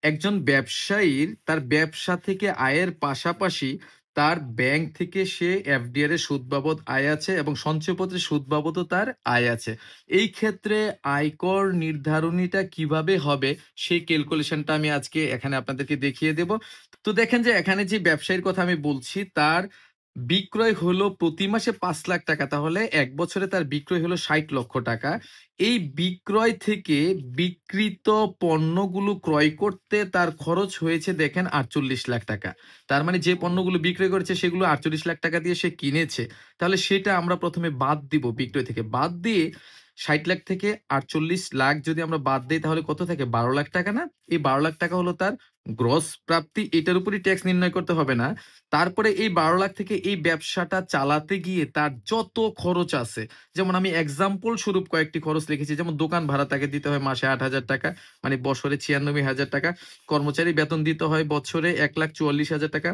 একজন ব্যবসায়ীর তার ব্যবসা থেকে আয়ের পাশাপাশি তার ব্যাংক থেকে সে এফডিআর এর সুদ বাবদ আয় আছে এবং সঞ্চয়পত্রের সুদ বাবদও তার আয় আছে। এই ক্ষেত্রে আয়কর নির্ধারণীটা কিভাবে হবে সেই ক্যালকুলেশনটা আমি আজকে এখানে আপনাদেরকে দেখিয়ে দেব। তো দেখেন যে এখানে যে ব্যবসায়ীর কথা আমি বলছি তার বিক্রয় হলো প্রতি মাসে ৫ লাখ টাকা, তাহলে এক বছরে তার বিক্রয় হলো ৬০ লক্ষ টাকা। এই বিক্রয় থেকে বিক্রিত পণ্যগুলো ক্রয় করতে তার খরচ হয়েছে দেখেন ৪৮ লাখ টাকা। তার মানে যে পণ্যগুলো বিক্রয় করেছে সেগুলো ৪৮ লাখ টাকা দিয়ে সে কিনেছে। তাহলে সেটা আমরা প্রথমে বাদ দিব, বিক্রয় থেকে বাদ দিয়ে ৬০ লাখ থেকে ৪৮ লাখ যদি আমরা বাদ দিই তাহলে কত থাকে? ১২ লাখ টাকা না? এই ১২ লাখ টাকা হলো তার গ্রস প্রাপ্তি, এটার উপরই ট্যাক্স নির্ণয় করতে হবে না। তারপরে এই ১২ লাখ থেকে এই ব্যবসাটা চালাতে গিয়ে তার যত খরচ আছে, যেমন আমি এক্সাম্পল স্বরূপ কয়েকটি খরচ লিখেছি, যেমন দোকান ভাড়া তাকে দিতে হয় মাসে ৮,০০০ টাকা, মানে বছরে ৯৬,০০০ টাকা। কর্মচারী বেতন দিতে হয় বছরে ১,৪৪,০০০ টাকা।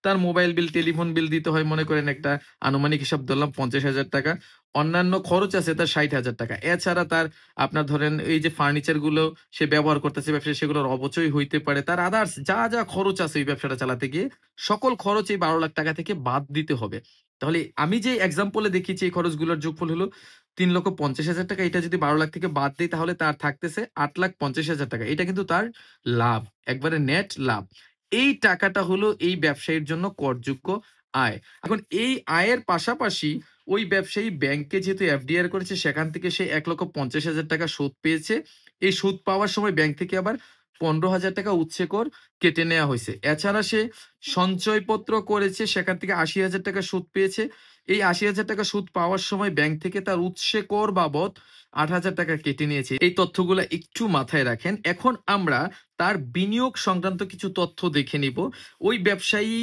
তার মোবাইল বিল, টেলিফোন বিল দিতে হয়, মনে করেন একটা আনুমানিক হিসাব ধরলাম ৫০,০০০ টাকা। অন্যান্য খরচ আছে তার ৬০,০০০ টাকা। এছাড়া তার আপনার ধরেন এই যে ফার্নিচার গুলো সে ব্যবহার করতেছে ব্যবসায়, সেগুলোর অপচয় হইতে পারে। তার আদার্স যা যা খরচ আছে এই ব্যবসাটা চালাতে গিয়ে সকল খরচ এই ১২ লাখ টাকা থেকে বাদ দিতে হবে। তাহলে আমি যে এক্সাম্পলে দেখিয়েছি এই খরচগুলোর যোগফল হলো ৩,৫০,০০০ টাকা। এটা যদি ১২ লাখ থেকে বাদ দেই তাহলে তার থাকতেছে ৮,৫০,০০০ টাকা। এটা কিন্তু তার লাভ, একবারে নেট লাভ। এই টাকাটা হলো এই ব্যবসায়ীর জন্য করযোগ্য আয়। এখন এই আয়ের পাশাপাশি ওই ব্যবসায়ী ব্যাংকে যেহেতু এফডিআর করেছে সেখান থেকে সে ১,৫০,০০০ টাকা সুদ পেয়েছে। এই সুদ পাওয়ার সময় ব্যাংক থেকে আবার ১৫,০০০ টাকা উৎসে কর কেটে নেওয়া হয়েছে। এছাড়া সে সঞ্চয়পত্র করেছে, সেখান থেকে ৮০,০০০ টাকা সুদ পেয়েছে। এই ৮০,০০০ টাকা সুদ পাওয়ার সময় ব্যাংক থেকে তার উৎসে কর বাবদ ৮,০০০ টাকা কেটে নিয়েছে। এই তথ্যগুলো একটু মাথায় রাখেন। এখন আমরা তার বিনিয়োগ সংক্রান্ত কিছু তথ্য দেখে নিব। ওই ব্যবসায়ী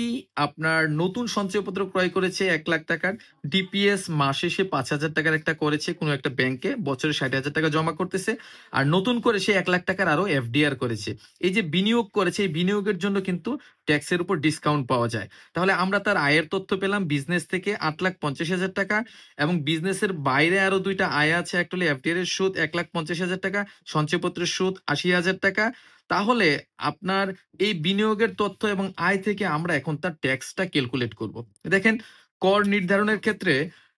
আপনার নতুন সঞ্চয়পত্র ক্রয় করেছে ১,০০,০০০ টাকার। ডিপিএস মাসে সে ৫,০০০ টাকার একটা করেছে কোনো একটা ব্যাংকে, বছরে ৬০,০০০ টাকা জমা করতেছে। আর নতুন করে সে ১,০০,০০০ টাকার আরো এফডিআর করেছে। এই যে বিনিয়োগ করেছে, এই বিনিয়োগের জন্য কিন্তু ট্যাক্সের উপর ডিসকাউন্ট পাওয়া যায়। তাহলে আমরা তার আয়ের তথ্য পেলাম বিজনেস থেকে ৮,৫০,০০০ টাকা, এবং বিজনেসের বাইরে আরো দুইটা আয় আছে। একটা হলো এফডিআর এর সুদ ১,৫০,০০০ টাকা, সঞ্চয়পত্রের সুদ ৮০,০০০ টাকা। তাহলে আপনার এই বিনিয়োগের তথ্য এবং আয় থেকে আমরা এখন তার ট্যাক্সটা ক্যালকুলেট করব। দেখেন, কর নির্ধারণের ক্ষেত্রে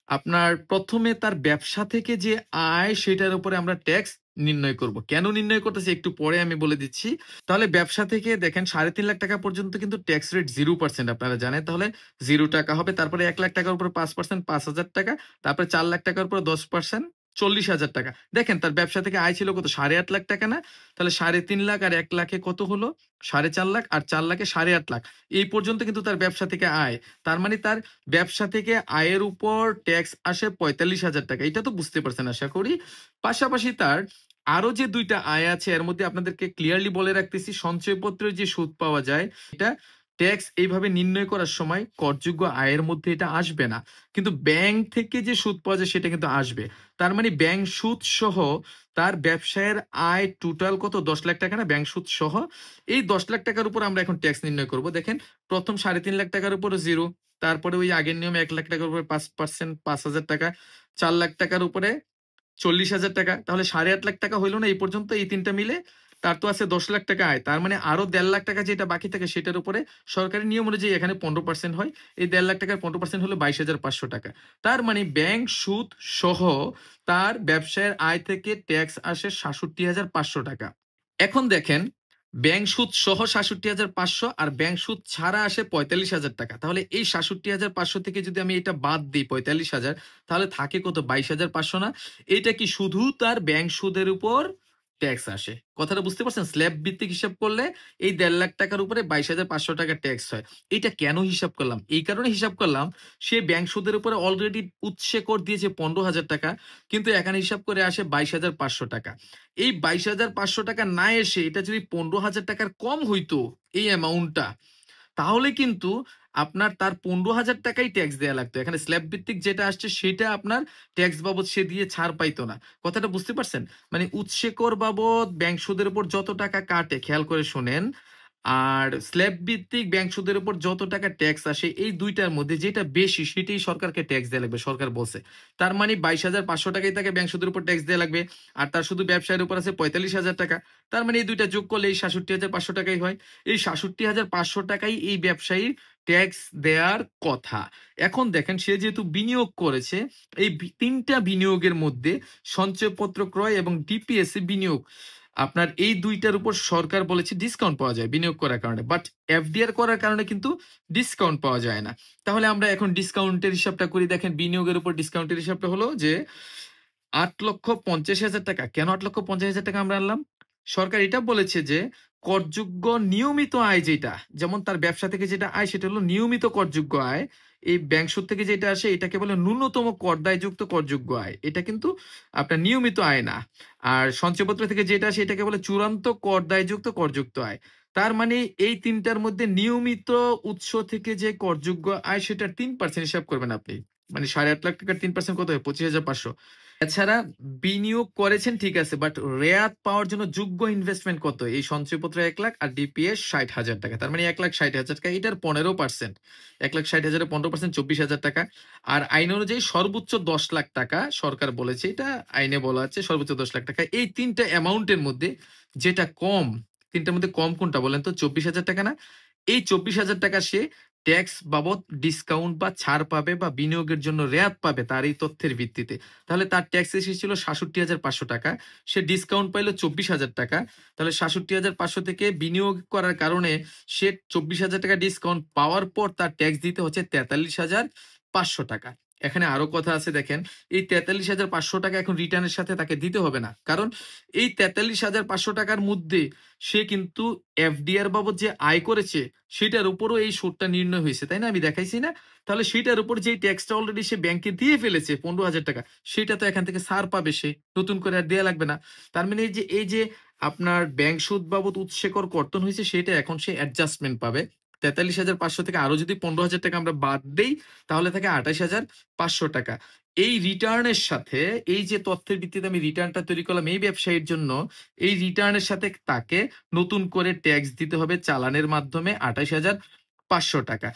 আপনার প্রথমে তার ব্যবসা থেকে যে আয় সেটার উপরে আমরা ট্যাক্স নির্ণয় করব। কেন নির্ণয় করতেছি একটু পরে আমি বলে দিচ্ছি। তাহলে ব্যবসা থেকে দেখেন ৩.৫ লাখ টাকা পর্যন্ত কিন্তু ট্যাক্স রেট 0% আপনারা জানেন, তাহলে 0 টাকা হবে। তারপরে ১,০০,০০০ টাকার উপর ৫%, ৫,০০০ টাকা। তারপরে ৪,০০,০০০ টাকার উপর ১০%, ৪০,০০০ টাকা। দেখেন তার ব্যবসা থেকে আয় ছিল কত? ৮,৫ লাখ টাকা না? তাহলে ৩.৫ লাখ আর ১ লাখে কত হলো? ৪.৫ লাখ, আর ৪ লাখে ৮.৫ লাখ। এই পর্যন্ত কিন্তু তার ব্যবসা থেকে আয়। তার মানে তার ব্যবসা থেকে আয়ের উপর ট্যাক্স আসে ৪৫,০০০ টাকা। এটা তো বুঝতে পারছেন আশা করি। পাশাপাশি তার আরো যে দুইটা আয় আছে এর মধ্যে আপনাদেরকে ক্লিয়ারলি বলে রাখতেছি, সঞ্চয়পত্রের যে সুদ পাওয়া যায় এটা ট্যাক্স এইভাবে নির্ণয় করার সময় করযোগ্য আয়ের মধ্যে এটা আসবে না, কিন্তু ব্যাংক থেকে যে সুদ পাওয়া যায় সেটা কিন্তু আসবে। তার মানে ব্যাংক সুদ সহ তার ব্যবসায়ের আয় টোটাল কত? ১০ লাখ টাকা না? ব্যাংক সুদ সহ এই ১০ লাখ টাকার উপর আমরা এখন ট্যাক্স নির্ণয় করব। দেখেন, প্রথম ৩.৫ লাখ টাকার উপর 0, তারপরে ওই আগের নিয়মে ১ লাখ টাকার উপরে ৫%, ৫,০০০ টাকা, ৪ লাখ টাকার উপরে ৪০,০০০ টাকা। তাহলে ৮.৫ লাখ টাকা হইল না এই পর্যন্ত? এই তিনটা মিলে তার তো আছে ১০ লাখ টাকা আয়। তার মানে আরো ১.৫ লাখ টাকা যেটা বাকি থাকে সেটার উপরে সরকারি নিয়ম অনুযায়ী এখানে ১৫% হয়। এই ১.৫ লাখ টাকার ১৫% হলো ২২,৫০০ টাকা। তার মানে ব্যাংক সুদ সহ তার ব্যবসায়ের আয় থেকে ট্যাক্স আসে ৬৭,৫০০ টাকা। এখন দেখেন, ব্যাংক সুদ সহ ৬৭,৫০০ আর ব্যাংক সুদ ছাড়া আসে ৪৫,০০০ টাকা। তাহলে এই ৬৭,৫০০ থেকে যদি আমি এটা বাদ দিই ৪৫,০০০, তাহলে থাকে কত? ২২,৫০০ না? এটা কি শুধু তার ব্যাংক সুদের উপর ট্যাক্স আসে? কথাটা বুঝতে পারছেন? স্ল্যাব ভিত্তিক হিসাব করলে এই ১.৫ লাখ টাকার উপরে ২২,৫০০ টাকা ট্যাক্স হয়। এটা কেন হিসাব করলাম? এই কারণে হিসাব করলাম, সে ব্যাংক সুদের উপরে অলরেডি উৎসে কর দিয়েছে ১৫,০০০ টাকা, কিন্তু এখানে হিসাব করে আসে ২২,৫০০ টাকা। এই ২২,৫০০ টাকা না এসে এটা যদি ১৫,০০০ টাকার কম হইতো এই অ্যামাউন্টটা, তাহলে কিন্তু আপনার তার ১৫,০০০ টাকাই ট্যাক্স দেয়া লাগতো। এখানে স্ল্যাব ভিত্তিক যেটা আসছে সেটা আপনার ট্যাক্স বাবদ সে দিয়ে ছাড় পাইতো না। কথাটা বুঝতে পারছেন? মানে উৎসে কর বাবদ ব্যাংক সুদের উপর যত টাকা কাটে, খেয়াল করে শোনেন, আর স্ল্যাব ভিত্তিক ব্যাংক সুদের উপর যত টাকা ট্যাক্স আসে এই দুইটার মধ্যে যেটা বেশি সেটাই সরকারকে ট্যাক্স দেওয়া লাগবে, সরকার বলছে। তার মানে 22,500 টাকাই তাকে ব্যাংক সুদের উপর ট্যাক্স দেওয়া লাগবে, আর তার শুধু ব্যবসায়ের উপর আছে 45,000 টাকা। তার মানে এই দুইটা যোগ করলে এই 67,500 টাকাই হয়। এই 67,500 টাকাই এই ব্যবসায়ীর ট্যাক্স দেওয়ার কথা। এখন দেখেন সে যেহেতু বিনিয়োগ করেছে, এই তিনটা বিনিয়োগের মধ্যে সঞ্চয়পত্র ক্রয় এবং ডিপিএসসি বিনিয়োগ, আপনার এই দুইটার উপর সরকার বলেছে ডিসকাউন্ট পাওয়া যায় বিনিয়োগ করার কারণে, বাট এফডিআর করার কারণে কিন্তু ডিসকাউন্ট পাওয়া যায় না। তাহলে আমরা এখন ডিসকাউন্টের হিসাবটা করি। দেখেন বিনিয়োগের উপর ডিসকাউন্টের হিসাবটা হলো যে 8,50,000 টাকা। কেন 8,50,000 টাকা আমরা আনলাম? সরকার এটা বলেছে যে করযোগ্য নিয়মিত আয় যেটা, যেমন তার ব্যবসা থেকে যেটা আয় সেটা হলো নিয়মিত করযোগ্য আয়। এই ব্যাংক সুদ থেকে যেটা আসে এটাকে বলে ন্যূনতম করদায়যুক্ত করযোগ্য আয়। এটা কিন্তু আপনার নিয়মিত আয় না। আর সঞ্চয়পত্র থেকে যেটা আসে এটাকে বলে চূড়ান্ত করদায়যুক্ত করযুক্ত আয়। তার মানে এই তিনটার মধ্যে নিয়মিত উৎস থেকে যে করযোগ্য আয় সেটার 3% হিসাব করবেন আপনি। মানে 8.5 লাখ টাকার 3% কত হয়? 25,500। এছাড়া বিনিয়োগ করেছেন ঠিক আছে, বাট রেয়াত পাওয়ার জন্য যোগ্য ইনভেস্টমেন্ট কত? এই সঞ্চয়পত্র 1 লাখ আর ডিপিএস 60,000 টাকা। তার মানে 1,60,000 টাকা, এটার 15%। 1,60,000 15% 24,000 টাকা। আর আইন অনুযায়ী সর্বোচ্চ 10 লাখ টাকা সরকার বলেছে, এটা আইনে বলা আছে সর্বোচ্চ 10 লাখ টাকা। এই তিনটা অ্যামাউন্টের মধ্যে যেটা কম, তিনটার মধ্যে কম কোনটা বলেন তো? 24,000 টাকা না? এই 24,000 টাকা সে ট্যাক্স বাবদ ডিসকাউন্ট বা ছাড় পাবে বা বিনিয়োগের জন্য রেয়াত পাবে তার এই তথ্যের ভিত্তিতে। তাহলে তার ট্যাক্স এসেছিল 67,500 টাকা, সে ডিসকাউন্ট পাইলো 24,000 টাকা। তাহলে 67,500 থেকে বিনিয়োগ করার কারণে সে 24,000 টাকা ডিসকাউন্ট পাওয়ার পর তার ট্যাক্স দিতে হচ্ছে 43,500 টাকা। এখানে আরো কথা আছে দেখেন, এই 43,500 টাকা এখন রিটার্নের সাথে তাকে দিতে হবে না, কারণ এই 43,500 টাকার মধ্যে সে কিন্তু এফডিআর বাবদ যে আয় করেছে সেটার উপরও এই সুদটা নির্ণয় হয়েছে, তাই না? আমি দেখাইছি না? তাহলে সেটার উপর যে ট্যাক্সটা অলরেডি সে ব্যাংকে দিয়ে ফেলেছে 15,000 টাকা, সেটা তো এখান থেকে ছাড় পাবে, সে নতুন করে আর দেয়া লাগবে না। তার মানে এই যে আপনার ব্যাংক সুদ বাবদ উৎসেকর কর্তন হয়েছে সেটা এখন সে অ্যাডজাস্টমেন্ট পাবে। 43,500 থেকে আরো যদি 15,000 টাকা আমরা বাদ দেই তাহলে থাকে 28,500 টাকা। এই রিটার্নের সাথে, এই যে তথ্যের ভিত্তিতে আমি রিটার্নটা তৈরি করলাম এই ব্যবসায়ীর জন্য, এই রিটার্নের সাথে তাকে নতুন করে ট্যাক্স দিতে হবে চালানের মাধ্যমে 28,500 টাকা।